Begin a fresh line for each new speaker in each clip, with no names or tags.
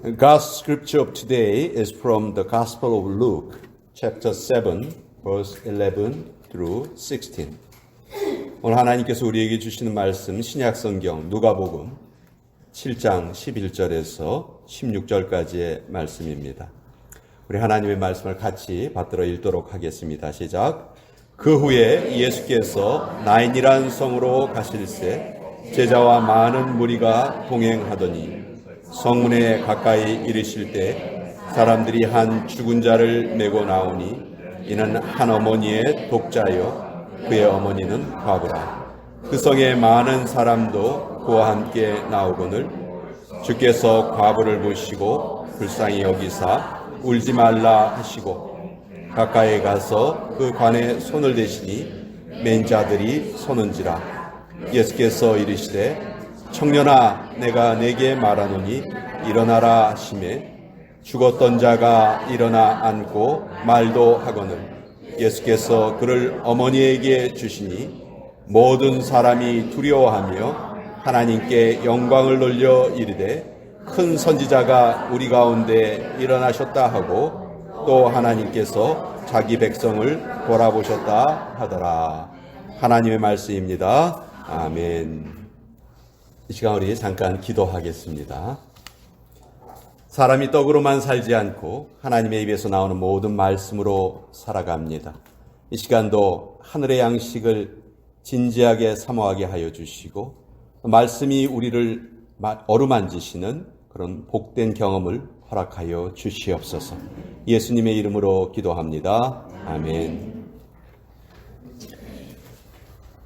God's scripture of today is from the Gospel of Luke, chapter 7, verse 11 through 16. 오늘 하나님께서 우리에게 주시는 말씀 신약성경 누가복음 7장 11절에서 16절까지의 말씀입니다. 우리 하나님의 말씀을 같이 받들어 읽도록 하겠습니다. 시작. 그 후에 예수께서 나인이란 성으로 가실새 제자와 많은 무리가 동행하더니 성문에 가까이 이르실 때 사람들이 한 죽은 자를 메고 나오니 이는 한 어머니의 독자요 그의 어머니는 과부라. 그 성에 많은 사람도 그와 함께 나오거늘 주께서 과부를 보시고 불쌍히 여기사 울지 말라 하시고 가까이 가서 그 관에 손을 대시니 맨 자들이 서는지라. 예수께서 이르시되 청년아 내가 네게 말하노니 일어나라 하시매 죽었던 자가 일어나 앉고 말도 하거늘 예수께서 그를 어머니에게 주시니 모든 사람이 두려워하며 하나님께 영광을 돌려 이르되 큰 선지자가 우리 가운데 일어나셨다 하고 또 하나님께서 자기 백성을 돌아보셨다 하더라. 하나님의 말씀입니다. 아멘. 이 시간 우리 잠깐 기도하겠습니다. 사람이 떡으로만 살지 않고 하나님의 입에서 나오는 모든 말씀으로 살아갑니다. 이 시간도 하늘의 양식을 진지하게 사모하게 하여 주시고 말씀이 우리를 어루만지시는 그런 복된 경험을 허락하여 주시옵소서. 예수님의 이름으로 기도합니다. 아멘.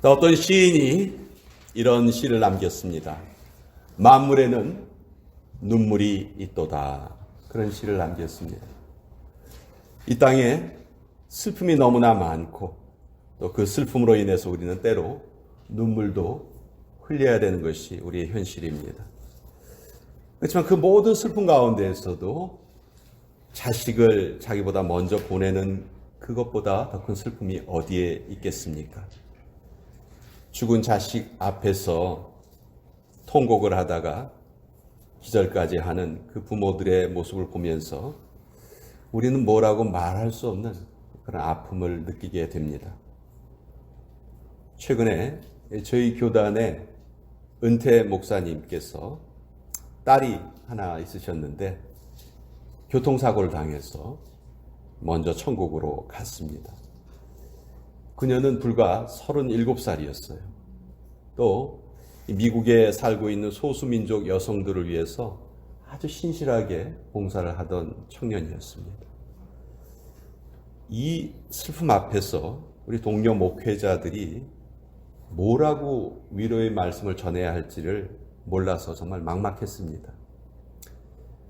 어떤 시인이 이런 시를 남겼습니다. 만물에는 눈물이 있도다. 그런 시를 남겼습니다. 이 땅에 슬픔이 너무나 많고 또 그 슬픔으로 인해서 우리는 때로 눈물도 흘려야 되는 것이 우리의 현실입니다. 그렇지만 그 모든 슬픔 가운데에서도 자식을 자기보다 먼저 보내는 그것보다 더 큰 슬픔이 어디에 있겠습니까? 죽은 자식 앞에서 통곡을 하다가 기절까지 하는 그 부모들의 모습을 보면서 우리는 뭐라고 말할 수 없는 그런 아픔을 느끼게 됩니다. 최근에 저희 교단에 은퇴 목사님께서 딸이 하나 있으셨는데 교통사고를 당해서 먼저 천국으로 갔습니다. 그녀는 불과 37살이었어요. 또 미국에 살고 있는 소수민족 여성들을 위해서 아주 신실하게 봉사를 하던 청년이었습니다. 이 슬픔 앞에서 우리 동료 목회자들이 뭐라고 위로의 말씀을 전해야 할지를 몰라서 정말 막막했습니다.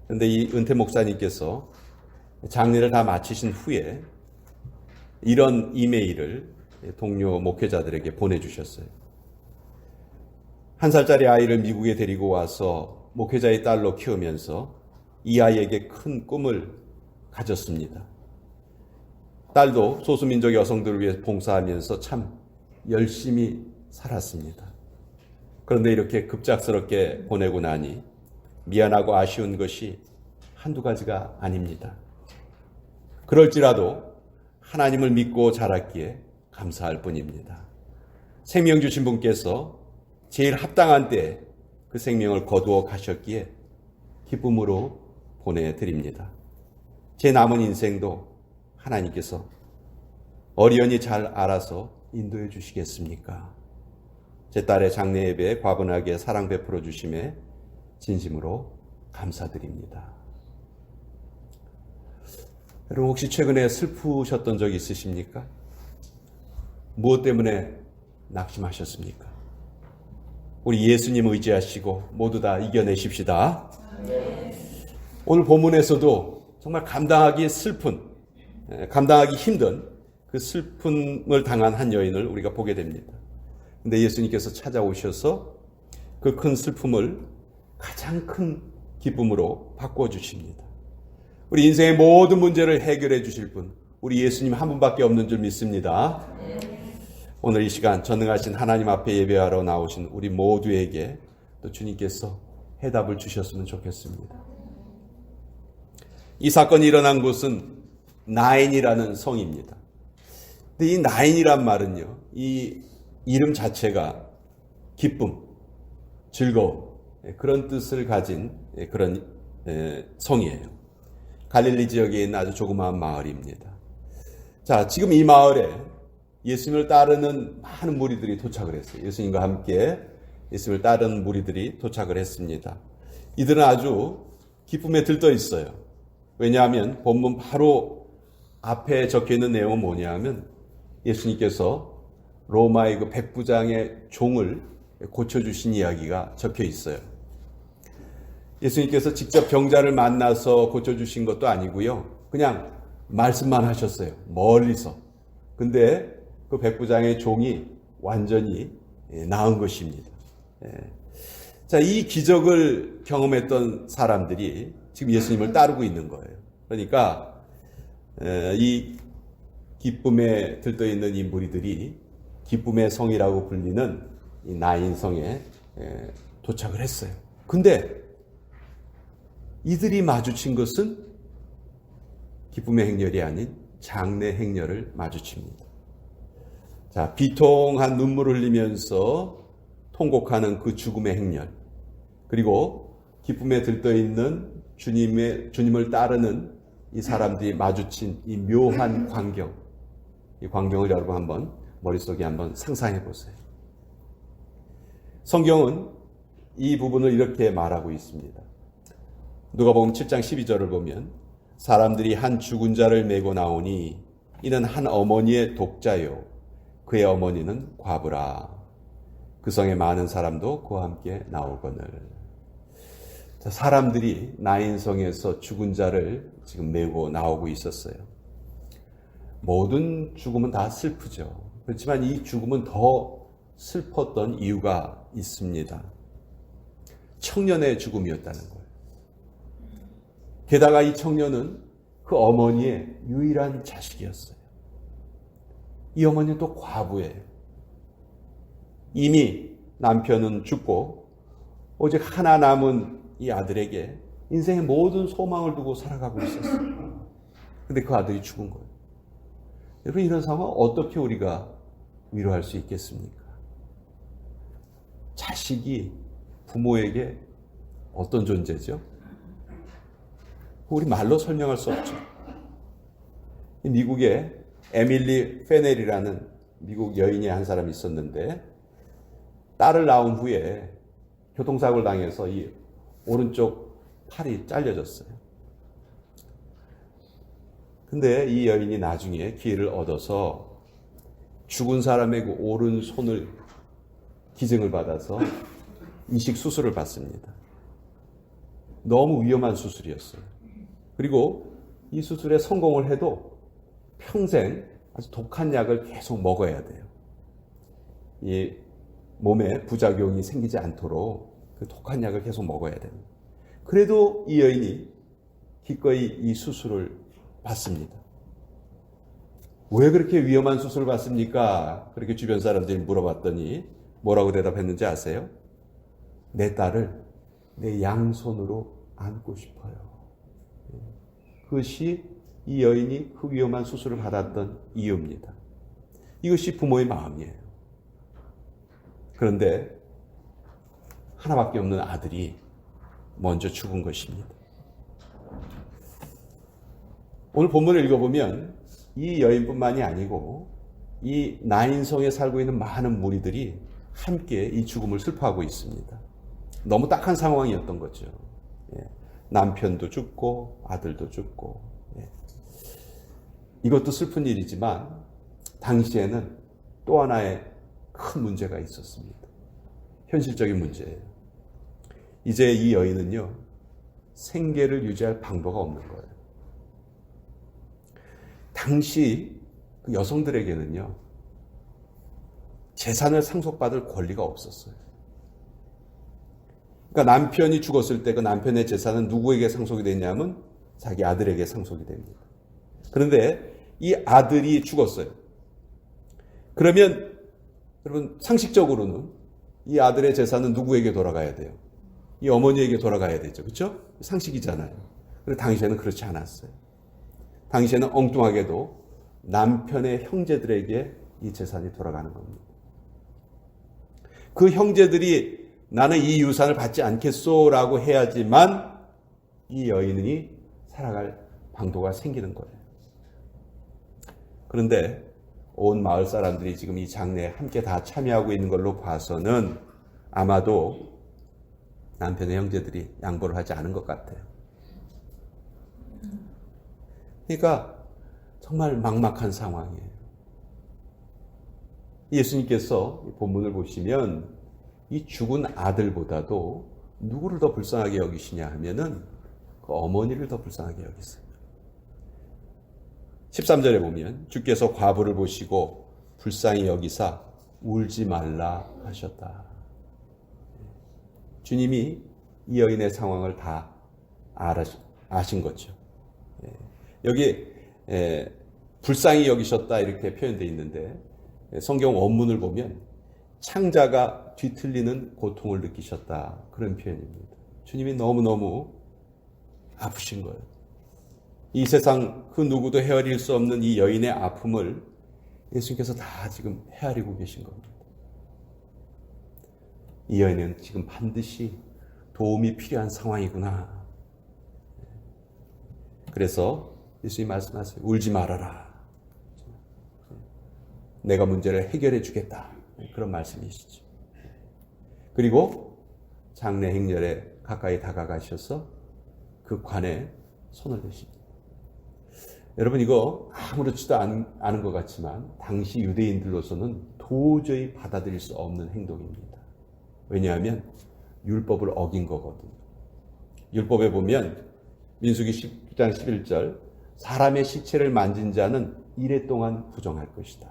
그런데 이 은퇴 목사님께서 장례를 다 마치신 후에 이런 이메일을 동료 목회자들에게 보내주셨어요. 1살짜리 아이를 미국에 데리고 와서 목회자의 딸로 키우면서 이 아이에게 큰 꿈을 가졌습니다. 딸도 소수민족 여성들을 위해 봉사하면서 참 열심히 살았습니다. 그런데 이렇게 급작스럽게 보내고 나니 미안하고 아쉬운 것이 한두 가지가 아닙니다. 그럴지라도 하나님을 믿고 자랐기에 감사할 뿐입니다. 생명 주신 분께서 제일 합당한 때에 그 생명을 거두어 가셨기에 기쁨으로 보내드립니다. 제 남은 인생도 하나님께서 어리언이 잘 알아서 인도해 주시겠습니까? 제 딸의 장례 예배에 과분하게 사랑 베풀어 주심에 진심으로 감사드립니다. 여러분 혹시 최근에 슬프셨던 적 있으십니까? 무엇 때문에 낙심하셨습니까? 우리 예수님 의지하시고 모두 다 이겨내십시다. 오늘 본문에서도 정말 감당하기 힘든 그 슬픔을 당한 한 여인을 우리가 보게 됩니다. 근데 예수님께서 찾아오셔서 그 큰 슬픔을 가장 큰 기쁨으로 바꿔주십니다. 우리 인생의 모든 문제를 해결해 주실 분, 우리 예수님 한 분밖에 없는 줄 믿습니다. 오늘 이 시간 전능하신 하나님 앞에 예배하러 나오신 우리 모두에게 또 주님께서 해답을 주셨으면 좋겠습니다. 이 사건이 일어난 곳은 나인이라는 성입니다. 근데 이 나인이란 말은요, 이 이름 자체가 기쁨, 즐거움, 그런 뜻을 가진 그런 성이에요. 갈릴리 지역에 있는 아주 조그마한 마을입니다. 자, 지금 이 마을에 예수님을 따르는 많은 무리들이 도착을 했어요. 예수님과 함께 예수님을 따르는 무리들이 도착을 했습니다. 이들은 아주 기쁨에 들떠 있어요. 왜냐하면 본문 바로 앞에 적혀 있는 내용은 뭐냐면 예수님께서 로마의 그 백부장의 종을 고쳐주신 이야기가 적혀 있어요. 예수님께서 직접 병자를 만나서 고쳐주신 것도 아니고요. 그냥 말씀만 하셨어요. 멀리서. 근데 그 백부장의 종이 완전히 나은 것입니다. 자, 이 기적을 경험했던 사람들이 지금 예수님을 따르고 있는 거예요. 그러니까 이 기쁨에 들떠 있는 이 무리들이 기쁨의 성이라고 불리는 이 나인성에 도착을 했어요. 근데 이들이 마주친 것은 기쁨의 행렬이 아닌 장례 행렬을 마주칩니다. 자, 비통한 눈물을 흘리면서 통곡하는 그 죽음의 행렬, 그리고 기쁨에 들떠 있는 주님을 따르는 이 사람들이 마주친 이 묘한 광경, 이 광경을 여러분 한번 머릿속에 한번 상상해 보세요. 성경은 이 부분을 이렇게 말하고 있습니다. 누가복음 7장 12절을 보면 사람들이 한 죽은 자를 메고 나오니 이는 한 어머니의 독자요 그의 어머니는 과부라. 그 성에 많은 사람도 그와 함께 나오거늘. 자, 사람들이 나인성에서 죽은 자를 지금 메고 나오고 있었어요. 모든 죽음은 다 슬프죠. 그렇지만 이 죽음은 더 슬펐던 이유가 있습니다. 청년의 죽음이었다는 거예요. 게다가 이 청년은 그 어머니의 유일한 자식이었어요. 이 어머니는 또 과부예요. 이미 남편은 죽고 오직 하나 남은 이 아들에게 인생의 모든 소망을 두고 살아가고 있었어요. 근데 그 아들이 죽은 거예요. 여러분, 이런 상황 어떻게 우리가 위로할 수 있겠습니까? 자식이 부모에게 어떤 존재죠? 우리 말로 설명할 수 없죠. 미국에 에밀리 페넬이라는 미국 여인이 한 사람이 있었는데 딸을 낳은 후에 교통사고를 당해서 이 오른쪽 팔이 잘려졌어요. 근데 이 여인이 나중에 기회를 얻어서 죽은 사람의 그 오른손을 기증을 받아서 이식 수술을 받습니다. 너무 위험한 수술이었어요. 그리고 이 수술에 성공을 해도 평생 아주 독한 약을 계속 먹어야 돼요. 이 몸에 부작용이 생기지 않도록 그 독한 약을 계속 먹어야 됩니다. 그래도 이 여인이 기꺼이 이 수술을 받습니다. 왜 그렇게 위험한 수술을 받습니까? 그렇게 주변 사람들이 물어봤더니 뭐라고 대답했는지 아세요? 내 딸을 내 양손으로 안고 싶어요. 그것이 이 여인이 그 위험한 수술을 받았던 이유입니다. 이것이 부모의 마음이에요. 그런데 하나밖에 없는 아들이 먼저 죽은 것입니다. 오늘 본문을 읽어보면 이 여인뿐만이 아니고 이 나인성에 살고 있는 많은 무리들이 함께 이 죽음을 슬퍼하고 있습니다. 너무 딱한 상황이었던 거죠. 남편도 죽고 아들도 죽고. 이것도 슬픈 일이지만 당시에는 또 하나의 큰 문제가 있었습니다. 현실적인 문제예요. 이제 이 여인은요, 생계를 유지할 방도가 없는 거예요. 당시 그 여성들에게는요, 재산을 상속받을 권리가 없었어요. 그러니까 남편이 죽었을 때 그 남편의 재산은 누구에게 상속이 됐냐면 자기 아들에게 상속이 됩니다. 그런데 이 아들이 죽었어요. 그러면 여러분 상식적으로는 이 아들의 재산은 누구에게 돌아가야 돼요? 이 어머니에게 돌아가야 되죠. 그렇죠? 상식이잖아요. 그런데 당시에는 그렇지 않았어요. 당시에는 엉뚱하게도 남편의 형제들에게 이 재산이 돌아가는 겁니다. 그 형제들이 나는 이 유산을 받지 않겠소라고 해야지만 이 여인이 살아갈 방도가 생기는 거예요. 그런데 온 마을 사람들이 지금 이 장례에 함께 다 참여하고 있는 걸로 봐서는 아마도 남편의 형제들이 양보를 하지 않은 것 같아요. 그러니까 정말 막막한 상황이에요. 예수님께서 본문을 보시면 이 죽은 아들보다도 누구를 더 불쌍하게 여기시냐 하면은 그 어머니를 더 불쌍하게 여기세요. 13절에 보면 주께서 과부를 보시고 불쌍히 여기사 울지 말라 하셨다. 주님이 이 여인의 상황을 다 아신 거죠. 여기 불쌍히 여기셨다 이렇게 표현되어 있는데 성경 원문을 보면 창자가 뒤틀리는 고통을 느끼셨다 그런 표현입니다. 주님이 너무너무 아프신 거예요. 이 세상 그 누구도 헤아릴 수 없는 이 여인의 아픔을 예수님께서 다 지금 헤아리고 계신 겁니다. 이 여인은 지금 반드시 도움이 필요한 상황이구나. 그래서 예수님 말씀하세요. 울지 말아라. 내가 문제를 해결해 주겠다. 그런 말씀이시죠. 그리고 장례 행렬에 가까이 다가가셔서 그 관에 손을 대십니다. 여러분 이거 아무렇지도 않은 것 같지만 당시 유대인들로서는 도저히 받아들일 수 없는 행동입니다. 왜냐하면 율법을 어긴 거거든요. 율법에 보면 민수기 10장 11절 사람의 시체를 만진 자는 이래 동안 부정할 것이다.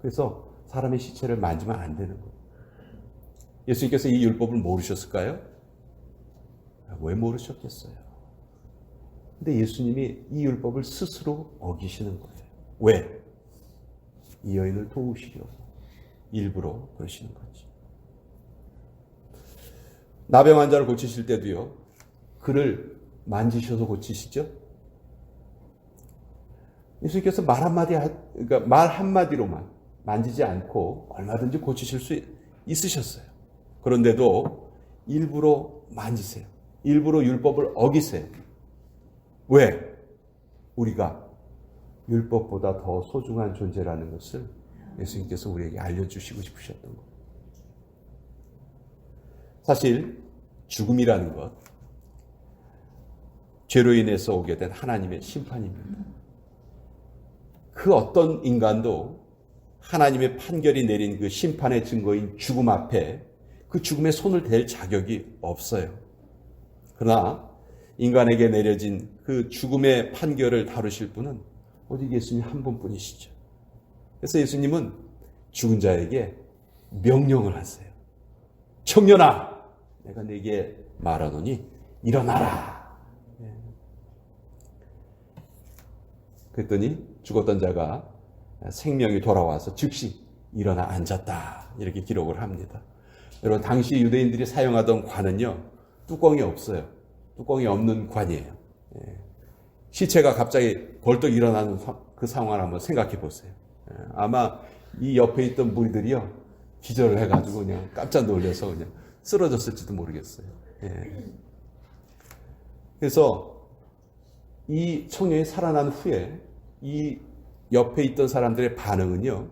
그래서 사람의 시체를 만지면 안 되는 거예요. 예수님께서 이 율법을 모르셨을까요? 왜 모르셨겠어요? 근데 예수님이 이 율법을 스스로 어기시는 거예요. 왜? 이 여인을 도우시려고 일부러 그러시는 거지. 나병 환자를 고치실 때도요. 그를 만지셔서 고치시죠? 예수님께서 그러니까 말 한마디로만 만지지 않고 얼마든지 고치실 수 있으셨어요. 그런데도 일부러 만지세요. 일부러 율법을 어기세요. 왜? 우리가 율법보다 더 소중한 존재라는 것을 예수님께서 우리에게 알려주시고 싶으셨던 거예요. 사실 죽음이라는 것, 죄로 인해서 오게 된 하나님의 심판입니다. 그 어떤 인간도 하나님의 판결이 내린 그 심판의 증거인 죽음 앞에 그 죽음에 손을 댈 자격이 없어요. 그러나 인간에게 내려진 그 죽음의 판결을 다루실 분은 오직 예수님 한 분뿐이시죠. 그래서 예수님은 죽은 자에게 명령을 하세요. 청년아, 내가 네게 말하노니 일어나라. 그랬더니 죽었던 자가 생명이 돌아와서 즉시 일어나 앉았다. 이렇게 기록을 합니다. 여러분 당시 유대인들이 사용하던 관은요. 뚜껑이 없어요. 뚜껑이 없는 관이에요. 시체가 갑자기 벌떡 일어나는 그 상황을 한번 생각해 보세요. 아마 이 옆에 있던 무리들이요. 기절을 해가지고 그냥 깜짝 놀라서 그냥 쓰러졌을지도 모르겠어요. 그래서 이 청년이 살아난 후에 이 옆에 있던 사람들의 반응은요.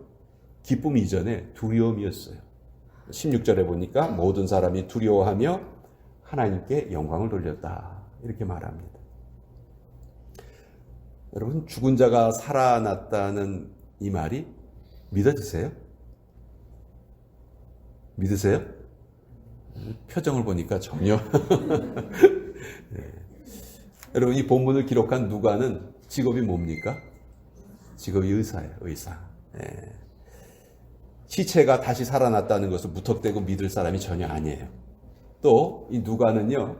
기쁨 이전에 두려움이었어요. 16절에 보니까 모든 사람이 두려워하며 하나님께 영광을 돌렸다. 이렇게 말합니다. 여러분 죽은 자가 살아났다는 이 말이 믿어지세요? 믿으세요? 표정을 보니까 전혀. 네. 여러분 이 본문을 기록한 누가는 직업이 뭡니까? 직업이 의사예요. 의사. 네. 시체가 다시 살아났다는 것을 무턱대고 믿을 사람이 전혀 아니에요. 또 이 누가는요.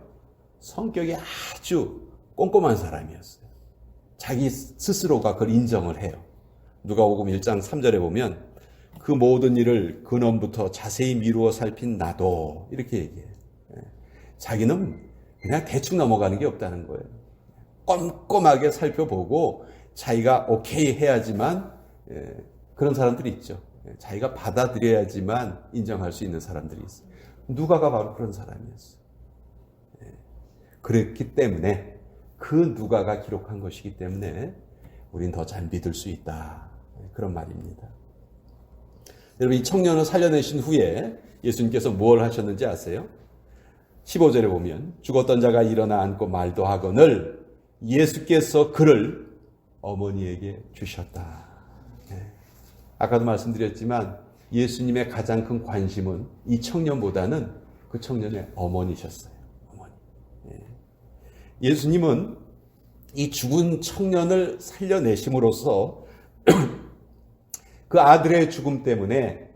성격이 아주 꼼꼼한 사람이었어요. 자기 스스로가 그걸 인정을 해요. 누가복음 1장 3절에 보면 그 모든 일을 근원부터 자세히 미루어 살핀 나도 이렇게 얘기해요. 자기는 그냥 대충 넘어가는 게 없다는 거예요. 꼼꼼하게 살펴보고 자기가 오케이 해야지만, 그런 사람들이 있죠. 자기가 받아들여야지만 인정할 수 있는 사람들이 있어요. 누가가 바로 그런 사람이었어요. 그랬기 때문에 그 누가가 기록한 것이기 때문에 우린 더 잘 믿을 수 있다. 그런 말입니다. 여러분, 이 청년을 살려내신 후에 예수님께서 뭘 하셨는지 아세요? 15절에 보면 죽었던 자가 일어나 앉고 말도 하거늘 예수께서 그를 어머니에게 주셨다. 아까도 말씀드렸지만 예수님의 가장 큰 관심은 이 청년보다는 그 청년의 어머니셨어요. 어머니. 예수님은 이 죽은 청년을 살려내심으로써 그 아들의 죽음 때문에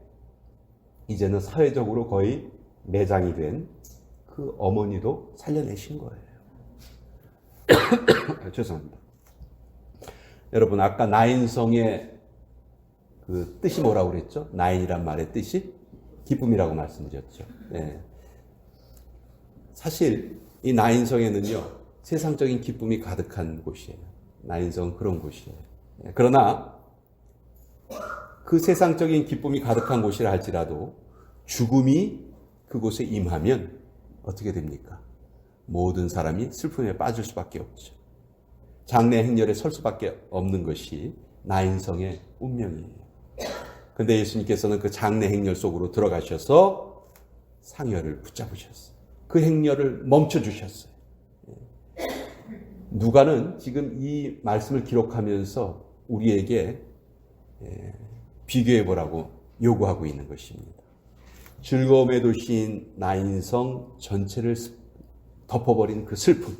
이제는 사회적으로 거의 매장이 된 그 어머니도 살려내신 거예요. 죄송합니다. 여러분, 아까 나인성의 그 뜻이 뭐라고 그랬죠? 나인이란 말의 뜻이 기쁨이라고 말씀드렸죠. 사실 이 나인성에는요, 세상적인 기쁨이 가득한 곳이에요. 나인성은 그런 곳이에요. 그러나 그 세상적인 기쁨이 가득한 곳이라 할지라도 죽음이 그곳에 임하면 어떻게 됩니까? 모든 사람이 슬픔에 빠질 수밖에 없죠. 장래 행렬에 설 수밖에 없는 것이 나인성의 운명이에요. 그런데 예수님께서는 그 장래 행렬 속으로 들어가셔서 상여를 붙잡으셨어요. 그 행렬을 멈춰주셨어요. 누가는 지금 이 말씀을 기록하면서 우리에게 비교해보라고 요구하고 있는 것입니다. 즐거움의 도시인 나인성 전체를 덮어버린 그 슬픔.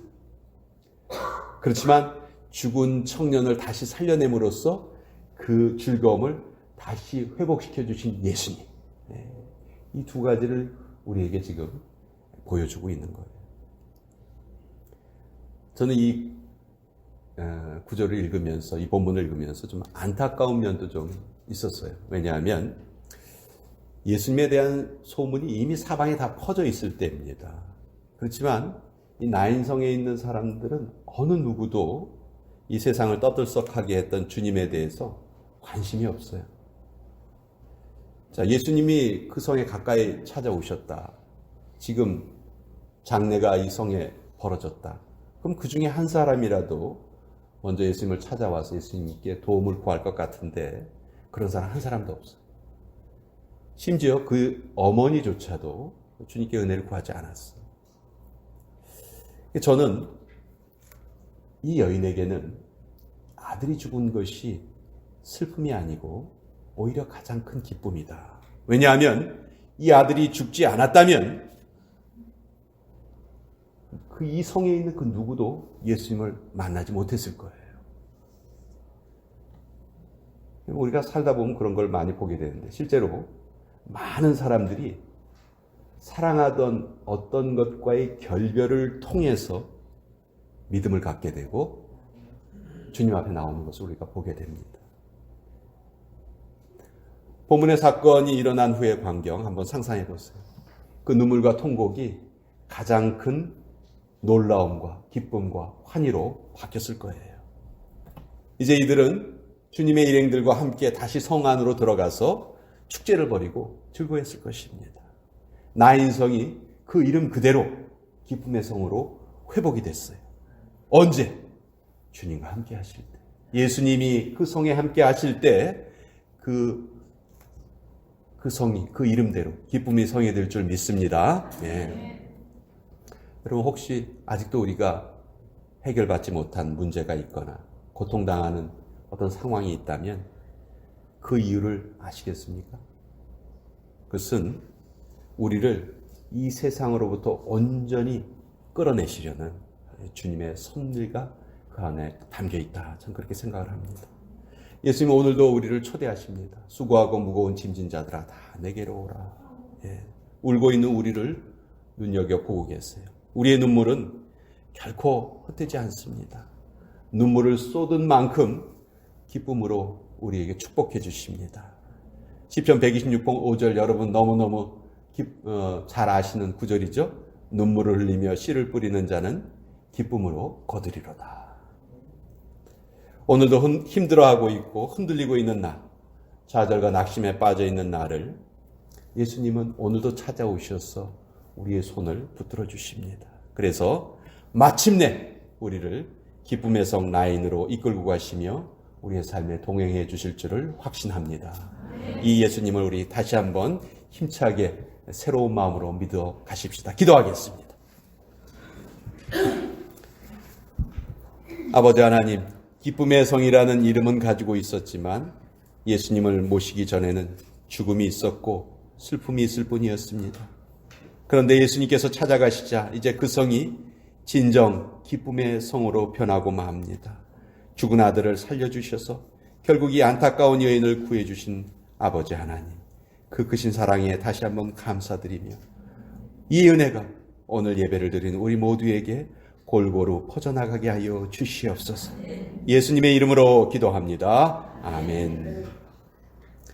그렇지만 죽은 청년을 다시 살려냄으로써 그 즐거움을 다시 회복시켜 주신 예수님. 이 두 가지를 우리에게 지금 보여주고 있는 거예요. 저는 이 구절을 읽으면서, 이 본문을 읽으면서 좀 안타까운 면도 좀 있었어요. 왜냐하면 예수님에 대한 소문이 이미 사방에 다 퍼져 있을 때입니다. 그렇지만 이 나인성에 있는 사람들은 어느 누구도 이 세상을 떠들썩하게 했던 주님에 대해서 관심이 없어요. 자, 예수님이 그 성에 가까이 찾아오셨다. 지금 장례가 이 성에 벌어졌다. 그럼 그 중에 한 사람이라도 먼저 예수님을 찾아와서 예수님께 도움을 구할 것 같은데 그런 사람 한 사람도 없어요. 심지어 그 어머니조차도 주님께 은혜를 구하지 않았어요. 저는 이 여인에게는 아들이 죽은 것이 슬픔이 아니고 오히려 가장 큰 기쁨이다. 왜냐하면 이 아들이 죽지 않았다면 그 이 성에 있는 그 누구도 예수님을 만나지 못했을 거예요. 우리가 살다 보면 그런 걸 많이 보게 되는데 실제로 많은 사람들이 사랑하던 어떤 것과의 결별을 통해서 믿음을 갖게 되고 주님 앞에 나오는 것을 우리가 보게 됩니다. 본문의 사건이 일어난 후의 광경 한번 상상해 보세요. 그 눈물과 통곡이 가장 큰 놀라움과 기쁨과 환희로 바뀌었을 거예요. 이제 이들은 주님의 일행들과 함께 다시 성 안으로 들어가서 축제를 벌이고 즐거워했을 것입니다. 나인성이 그 이름 그대로 기쁨의 성으로 회복이 됐어요. 언제? 주님과 함께 하실 때. 예수님이 그 성에 함께 하실 때 그 성이 그 이름대로 기쁨의 성이 될 줄 믿습니다. 여러분, 혹시 아직도 우리가 해결받지 못한 문제가 있거나 고통당하는 어떤 상황이 있다면 그 이유를 아시겠습니까? 그것은 우리를 이 세상으로부터 온전히 끌어내시려는 주님의 섭리가 그 안에 담겨 있다. 저는 그렇게 생각을 합니다. 예수님은 오늘도 우리를 초대하십니다. 수고하고 무거운 짐진 자들아 다 내게로 오라. 울고 있는 우리를 눈여겨보고 계세요. 우리의 눈물은 결코 헛되지 않습니다. 눈물을 쏟은 만큼 기쁨으로 우리에게 축복해 주십니다. 시편 126편 5절 여러분 너무너무 잘 아시는 구절이죠. 눈물을 흘리며 씨를 뿌리는 자는 기쁨으로 거두리로다. 오늘도 힘들어하고 있고 흔들리고 있는 나, 좌절과 낙심에 빠져 있는 나를 예수님은 오늘도 찾아오셔서 우리의 손을 붙들어 주십니다. 그래서 마침내 우리를 기쁨의 성 나인으로 이끌고 가시며 우리의 삶에 동행해 주실 줄을 확신합니다. 이 예수님을 우리 다시 한번 힘차게 새로운 마음으로 믿어 가십시다. 기도하겠습니다. 아버지 하나님, 기쁨의 성이라는 이름은 가지고 있었지만 예수님을 모시기 전에는 죽음이 있었고 슬픔이 있을 뿐이었습니다. 그런데 예수님께서 찾아가시자 이제 그 성이 진정 기쁨의 성으로 변하고 맙니다. 죽은 아들을 살려주셔서 결국 이 안타까운 여인을 구해주신 아버지 하나님, 그 크신 사랑에 다시 한번 감사드리며 이 은혜가 오늘 예배를 드리는 우리 모두에게 골고루 퍼져나가게 하여 주시옵소서. 예수님의 이름으로 기도합니다. 아멘.